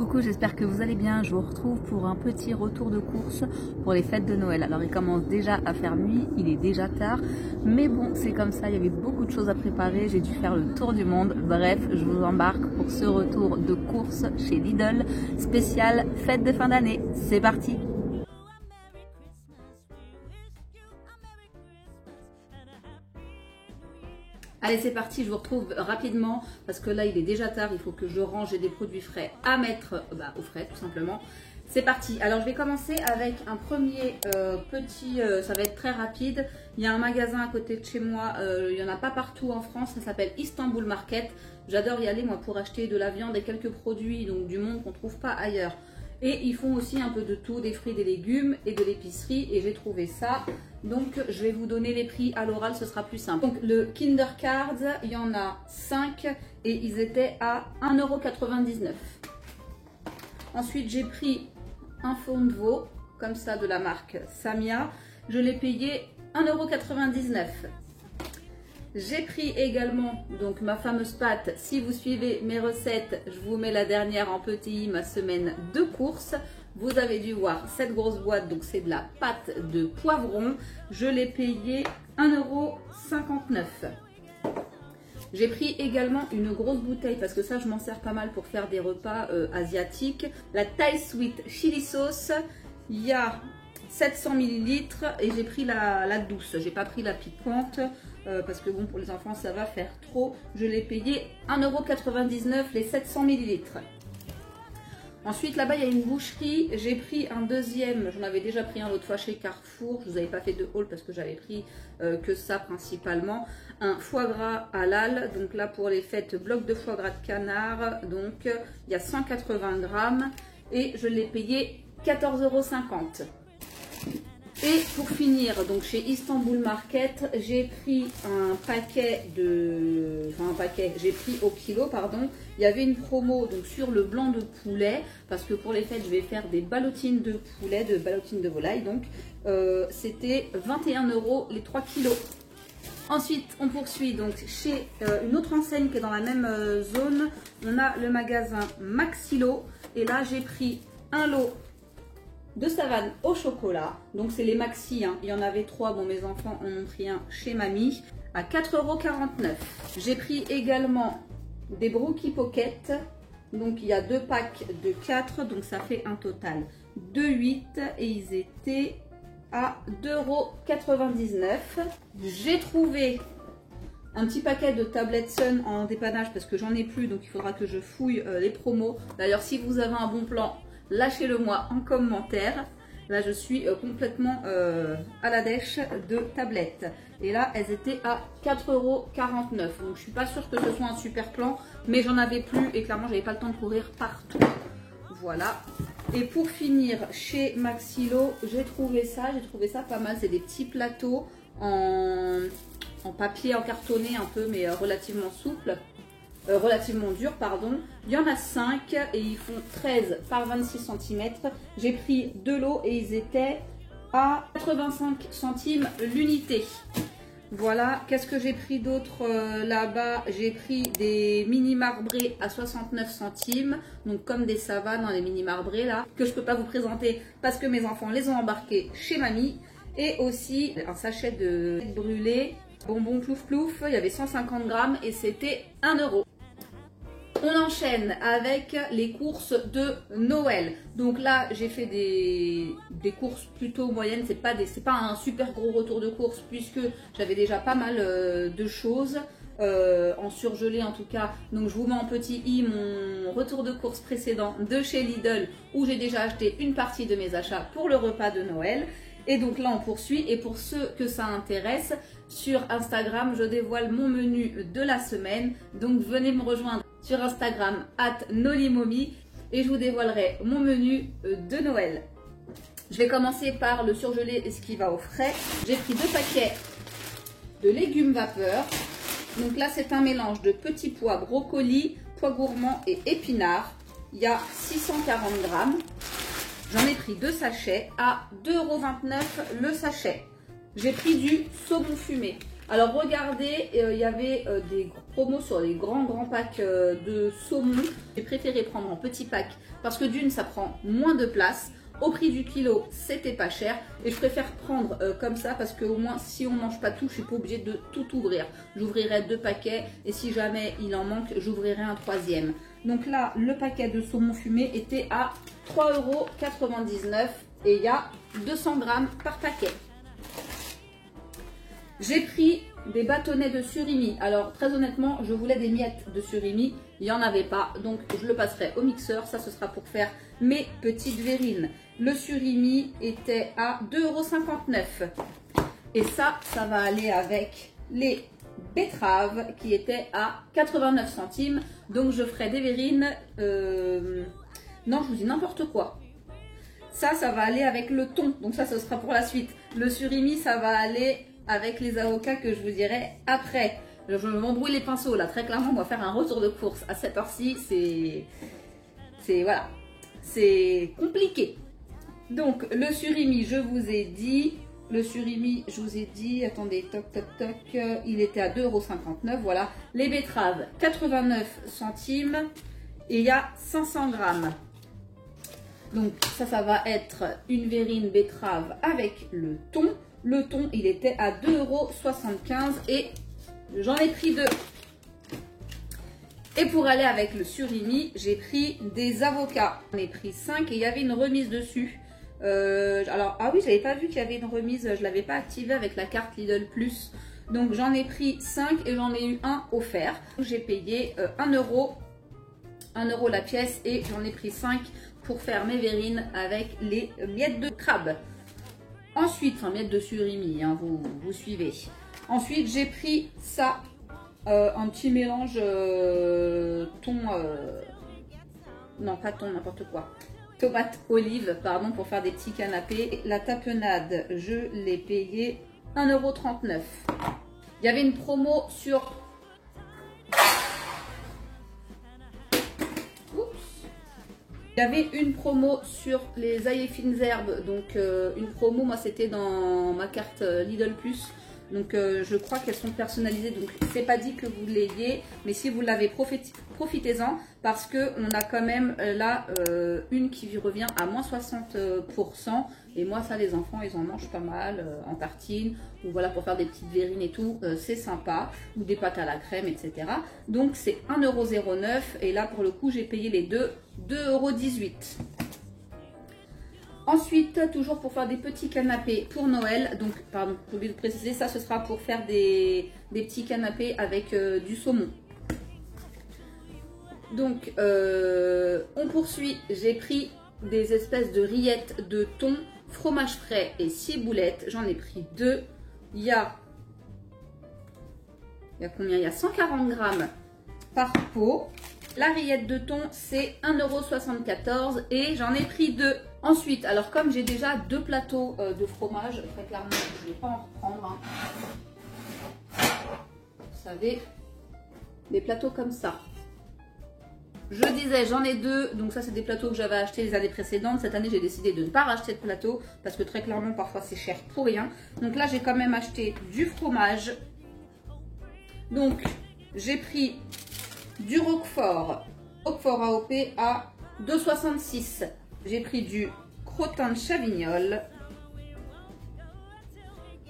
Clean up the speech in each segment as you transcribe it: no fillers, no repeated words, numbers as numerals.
coucou, j'espère que vous allez bien. Je vous retrouve pour un petit retour de course pour les fêtes de Noël. Alors il commence déjà à faire nuit, il est déjà tard, mais bon c'est comme ça, il y avait beaucoup de choses à préparer, j'ai dû faire le tour du monde. Bref, je vous embarque pour ce retour de course chez Lidl, spécial fête de fin d'année. C'est parti! Allez, c'est parti, je vous retrouve rapidement parce que là il est déjà tard, il faut que je range, j'ai des produits frais à mettre au frais tout simplement. C'est parti. Alors je vais commencer avec un premier ça va être très rapide. Il y a un magasin à côté de chez moi, il n'y en a pas partout en France, ça s'appelle Istanbul Market. J'adore y aller moi pour acheter de la viande et quelques produits donc du monde qu'on ne trouve pas ailleurs. Et ils font aussi un peu de tout, des fruits, des légumes et de l'épicerie. Et j'ai trouvé ça. Donc je vais vous donner les prix à l'oral, ce sera plus simple. Donc le Kinder Cards, il y en a 5 et ils étaient à 1,99 €. Ensuite j'ai pris un fond de veau, comme ça de la marque Samia. Je l'ai payé 1,99 €. J'ai pris également donc ma fameuse pâte. Si vous suivez mes recettes, je vous mets la dernière en petit, ma semaine de course. Vous avez dû voir cette grosse boîte, donc c'est de la pâte de poivron. Je l'ai payé 1,59 €. J'ai pris également une grosse bouteille parce que ça je m'en sers pas mal pour faire des repas asiatiques. La Thai Sweet Chili Sauce, il y a 700 ml et j'ai pris la douce, j'ai pas pris la piquante parce que bon pour les enfants ça va faire trop. Je l'ai payé 1,99 € les 700 ml. Ensuite là-bas il y a une boucherie, j'ai pris un deuxième, j'en avais déjà pris un l'autre fois chez Carrefour, je vous avais pas fait de haul parce que j'avais pris que ça principalement. Un foie gras halal, donc là pour les fêtes bloc de foie gras de canard, donc il y a 180 grammes et je l'ai payé 14,50 €. Et pour finir, donc chez Istanbul Market, j'ai pris j'ai pris au kilo, pardon. Il y avait une promo donc sur le blanc de poulet, parce que pour les fêtes, je vais faire des ballotines de poulet, de ballotines de volaille. Donc, c'était 21 € les 3 kilos. Ensuite, on poursuit donc chez une autre enseigne qui est dans la même zone. On a le magasin Maxilo. Et là, j'ai pris un lot de savane au chocolat, donc c'est les maxi, hein. Il y en avait 3, bon mes enfants en ont pris un chez mamie, à 4,49 €. J'ai pris également des Brookie Pocket, donc il y a 2 packs de 4, donc ça fait un total de 8 et ils étaient à 2,99 €. J'ai trouvé un petit paquet de tablettes Sun en dépannage parce que j'en ai plus, donc il faudra que je fouille les promos. D'ailleurs si vous avez un bon plan, lâchez-le moi en commentaire. Là, je suis complètement à la dèche de tablettes. Et là, elles étaient à 4,49 €. Donc, je suis pas sûre que ce soit un super plan, mais j'en avais plus et clairement, j'avais pas le temps de courir partout. Voilà. Et pour finir, chez Maxilo, j'ai trouvé ça pas mal. C'est des petits plateaux en papier, en cartonné un peu, mais relativement souple. Relativement dur, pardon. Il y en a 5 et ils font 13 par 26 cm. J'ai pris 2 lots et ils étaient à 85 centimes l'unité. Voilà, qu'est-ce que j'ai pris d'autre là-bas? J'ai pris des mini marbrés à 69 centimes, donc comme des savanes, hein, les mini marbrés là, que je peux pas vous présenter parce que mes enfants les ont embarqués chez mamie. Et aussi un sachet de brûlé, bonbons plouf plouf, il y avait 150 grammes et c'était 1 €. On enchaîne avec les courses de Noël. Donc là, j'ai fait des courses plutôt moyennes. C'est pas un super gros retour de course puisque j'avais déjà pas mal de choses en surgelé en tout cas. Donc je vous mets en petit i mon retour de course précédent de chez Lidl où j'ai déjà acheté une partie de mes achats pour le repas de Noël. Et donc là, on poursuit. Et pour ceux que ça intéresse, sur Instagram, je dévoile mon menu de la semaine. Donc venez me rejoindre sur Instagram @nolimomi et je vous dévoilerai mon menu de Noël. Je vais commencer par le surgelé et ce qui va au frais. J'ai pris 2 paquets de légumes vapeur. Donc là, c'est un mélange de petits pois, brocolis, pois gourmands et épinards. Il y a 640 grammes. J'en ai pris 2 sachets à 2,29 € le sachet. J'ai pris du saumon fumé. Alors regardez, il y avait des promos sur les grands packs de saumon. J'ai préféré prendre en petit pack parce que d'une, ça prend moins de place. Au prix du kilo, c'était pas cher. Et je préfère prendre comme ça parce qu'au moins, si on mange pas tout, je suis pas obligée de tout ouvrir. J'ouvrirai 2 paquets et si jamais il en manque, j'ouvrirai un 3e. Donc là, le paquet de saumon fumé était à 3,99 € et il y a 200 grammes par paquet. J'ai pris des bâtonnets de surimi. Alors très honnêtement, je voulais des miettes de surimi. Il n'y en avait pas, donc je le passerai au mixeur. Ça, ce sera pour faire mes petites verrines. Le surimi était à 2,59 € et ça va aller avec les betteraves qui étaient à 89 centimes. Donc je ferai des verrines. Non, je vous dis n'importe quoi. Ça va aller avec le thon. Donc ça, ce sera pour la suite. Le surimi, ça va aller avec les avocats que je vous dirai après. Je m'embrouille les pinceaux là. Très clairement, on va faire un retour de course à cette heure-ci. Voilà. C'est compliqué. Donc le surimi, je vous ai dit. Le surimi, je vous ai dit, attendez, toc, toc, toc, il était à 2,59 €, voilà. Les betteraves, 89 centimes et il y a 500 grammes. Donc ça va être une verrine betterave avec le thon. Le thon, il était à 2,75 € et j'en ai pris 2. Et pour aller avec le surimi, j'ai pris des avocats. J'en ai pris 5 et il y avait une remise dessus. Ah oui, j'avais pas vu qu'il y avait une remise, je l'avais pas activée avec la carte Lidl Plus. Donc j'en ai pris 5 et j'en ai eu un offert. J'ai payé 1 €, 1 € la pièce et j'en ai pris 5 pour faire mes verrines avec les miettes de crabe. Ensuite, enfin miettes de surimi, hein, vous suivez. Ensuite, j'ai pris ça, un petit mélange thon, non pas thon, n'importe quoi. Tomate olive, pardon, pour faire des petits canapés. La tapenade, je l'ai payé 1,39 €. Il y avait une promo sur... Il y avait une promo sur les ail et fines herbes. Donc une promo, moi c'était dans ma carte Lidl Plus. Donc je crois qu'elles sont personnalisées, donc c'est pas dit que vous l'ayez, mais si vous l'avez, profitez-en parce que on a quand même là une qui revient à moins 60%. Et moi ça, les enfants ils en mangent pas mal en tartine ou voilà pour faire des petites verrines et tout, c'est sympa, ou des pâtes à la crème, etc. Donc c'est 1,09 € et là pour le coup j'ai payé les deux 2,18 €. Ensuite, toujours pour faire des petits canapés pour Noël, donc pardon, j'ai oublié de préciser, ça ce sera pour faire des petits canapés avec du saumon. Donc on poursuit, j'ai pris des espèces de rillettes de thon, fromage frais et ciboulettes, j'en ai pris 2. Il y a combien? Il y a 140 grammes par pot. La rillette de thon, c'est 1,74 € et j'en ai pris 2. Ensuite, alors comme j'ai déjà 2 plateaux de fromage, très clairement, je ne vais pas en reprendre. Hein. Vous savez, des plateaux comme ça. Je disais, j'en ai 2, donc ça c'est des plateaux que j'avais achetés les années précédentes. Cette année, j'ai décidé de ne pas racheter de plateau parce que très clairement, parfois c'est cher pour rien. Donc là, j'ai quand même acheté du fromage. Donc, j'ai pris du Roquefort AOP à 2,66 €. J'ai pris du crottin de Chavignol.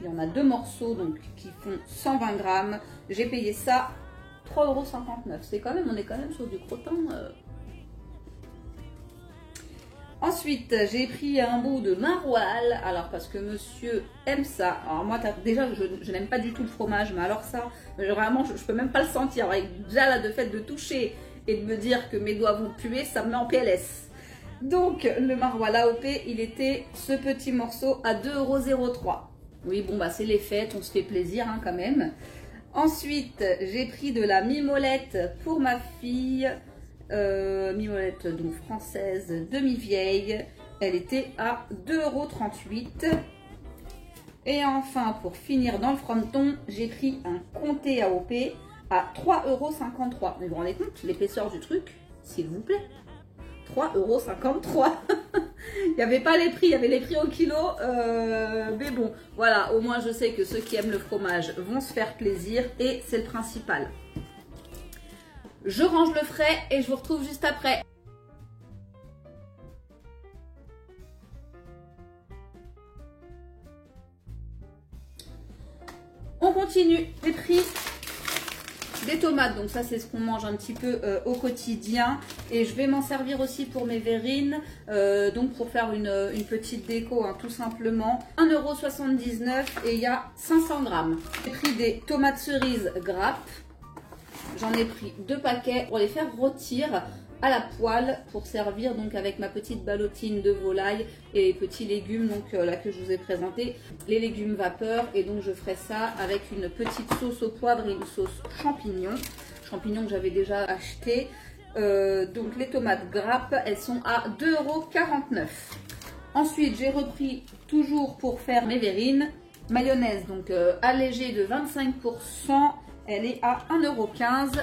Il y en a 2 morceaux donc qui font 120 grammes. J'ai payé ça 3,59 €. C'est quand même, on est quand même sur du crottin. Ensuite, j'ai pris un bout de maroilles. Alors parce que monsieur aime ça. Alors moi déjà je n'aime pas du tout le fromage, mais alors ça, vraiment je peux même pas le sentir. Avec déjà là, de fait de toucher et de me dire que mes doigts vont puer, ça me met en PLS. Donc le maroilles AOP, il était ce petit morceau à 2,03 €. Oui bon bah c'est les fêtes, on se fait plaisir hein, quand même. Ensuite j'ai pris de la mimolette pour ma fille, mimolette donc française demi-vieille, elle était à 2,38 €. Et enfin pour finir dans le fronton, j'ai pris un comté AOP à 3,53 €. Mais vous vous rendez compte l'épaisseur du truc, s'il vous plaît? 3,53 €. Il n'y avait pas les prix, il y avait les prix au kilo. Mais bon, voilà, au moins je sais que ceux qui aiment le fromage vont se faire plaisir et c'est le principal. Je range le frais et je vous retrouve juste après. On continue les prix des tomates. Donc ça c'est ce qu'on mange un petit peu au quotidien. Et je vais m'en servir aussi pour mes verrines. Donc pour faire une petite déco hein, tout simplement. 1,79 € et il y a 500 grammes. J'ai pris des tomates cerises grappes. J'en ai pris 2 paquets pour les faire rôtir à la poêle pour servir donc avec ma petite ballotine de volaille et les petits légumes donc là que je vous ai présenté, les légumes vapeur, et donc je ferai ça avec une petite sauce au poivre et une sauce champignon que j'avais déjà acheté. Donc les tomates grappes, elles sont à 2,49 €. Ensuite j'ai repris toujours pour faire mes verrines, mayonnaise donc allégée de 25%, elle est à 1,15 €.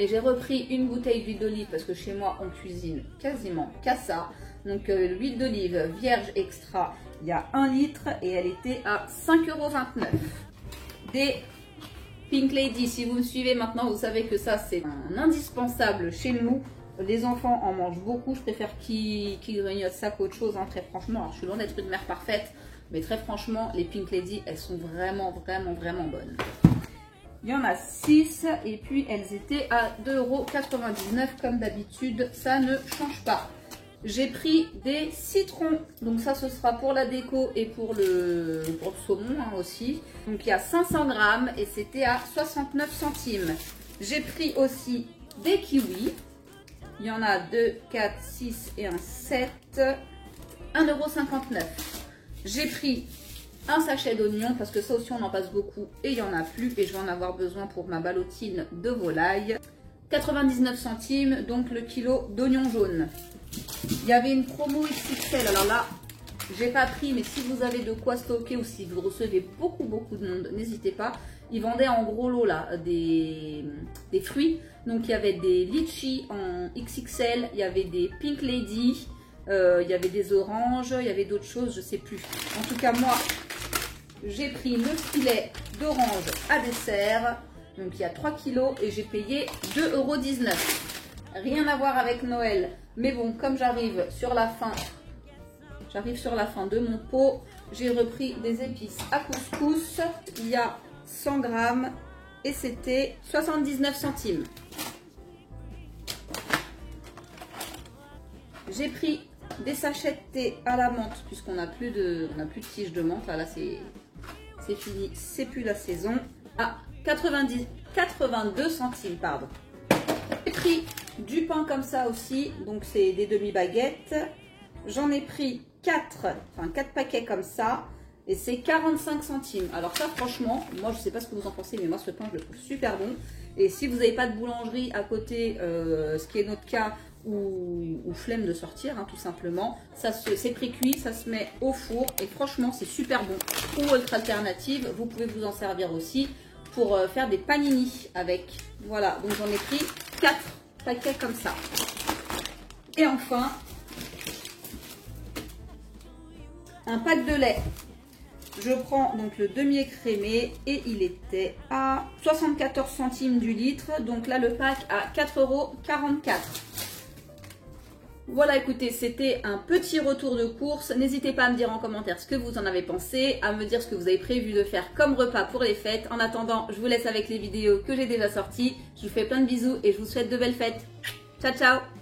Et j'ai repris une bouteille d'huile d'olive parce que chez moi on cuisine quasiment qu'à ça. Donc l'huile d'olive vierge extra, il y a 1 litre et elle était à 5,29 €. Des Pink Lady, si vous me suivez maintenant, vous savez que ça c'est un indispensable chez nous. Les enfants en mangent beaucoup, je préfère qu'ils grignotent ça qu'autre chose, hein, très franchement. Alors je suis loin d'être une mère parfaite, mais très franchement, les Pink Lady, elles sont vraiment bonnes. Il y en a 6 et puis elles étale à 2,99 € comme d'habitude, ça ne change pas. J'ai pris des citrons, donc ça ce sera pour la déco et pour le saumon hein, aussi. Donc il y a 500 grammes et c'était à 69 centimes. J'ai pris aussi des kiwis, il y en a 2, 4, 6 et un 7, 1,59 €. J'ai pris un sachet d'oignons parce que ça aussi on en passe beaucoup et il n'y en a plus et je vais en avoir besoin pour ma ballotine de volaille. 99 centimes donc le kilo d'oignons jaunes. Il y avait une promo XXL, alors là j'ai pas pris, mais si vous avez de quoi stocker ou si vous recevez beaucoup de monde, n'hésitez pas. Ils vendaient en gros lot là des fruits, donc il y avait des litchis en XXL, il y avait des Pink Lady, il y avait des oranges, il y avait d'autres choses, je sais plus. En tout cas moi j'ai pris le filet d'orange à dessert, donc il y a 3 kilos et j'ai payé 2,19 €. Rien à voir avec Noël, mais bon, comme j'arrive sur la fin de mon pot, j'ai repris des épices à couscous. Il y a 100 grammes et c'était 79 centimes. J'ai pris des sachets de thé à la menthe puisqu'on n'a plus de tiges de menthe. Là c'est fini, c'est plus la saison. À 82 centimes, pardon. J'ai pris du pain comme ça aussi, donc c'est des demi-baguettes. J'en ai pris 4 paquets comme ça et c'est 45 centimes. Alors ça franchement, moi je sais pas ce que vous en pensez, mais moi ce pain je le trouve super bon. Et si vous n'avez pas de boulangerie à côté, ce qui est notre cas, ou flemme de sortir hein, tout simplement, c'est pré-cuit, ça se met au four et franchement c'est super bon. Ou autre alternative, vous pouvez vous en servir aussi pour faire des panini avec. Voilà, donc j'en ai pris 4 paquets comme ça. Et enfin, un pack de lait. Je prends donc le demi-écrémé et il était à 74 centimes du litre. Donc là le pack à 4,44 €. Voilà, écoutez, c'était un petit retour de course. N'hésitez pas à me dire en commentaire ce que vous en avez pensé, à me dire ce que vous avez prévu de faire comme repas pour les fêtes. En attendant, je vous laisse avec les vidéos que j'ai déjà sorties. Je vous fais plein de bisous et je vous souhaite de belles fêtes. Ciao, ciao!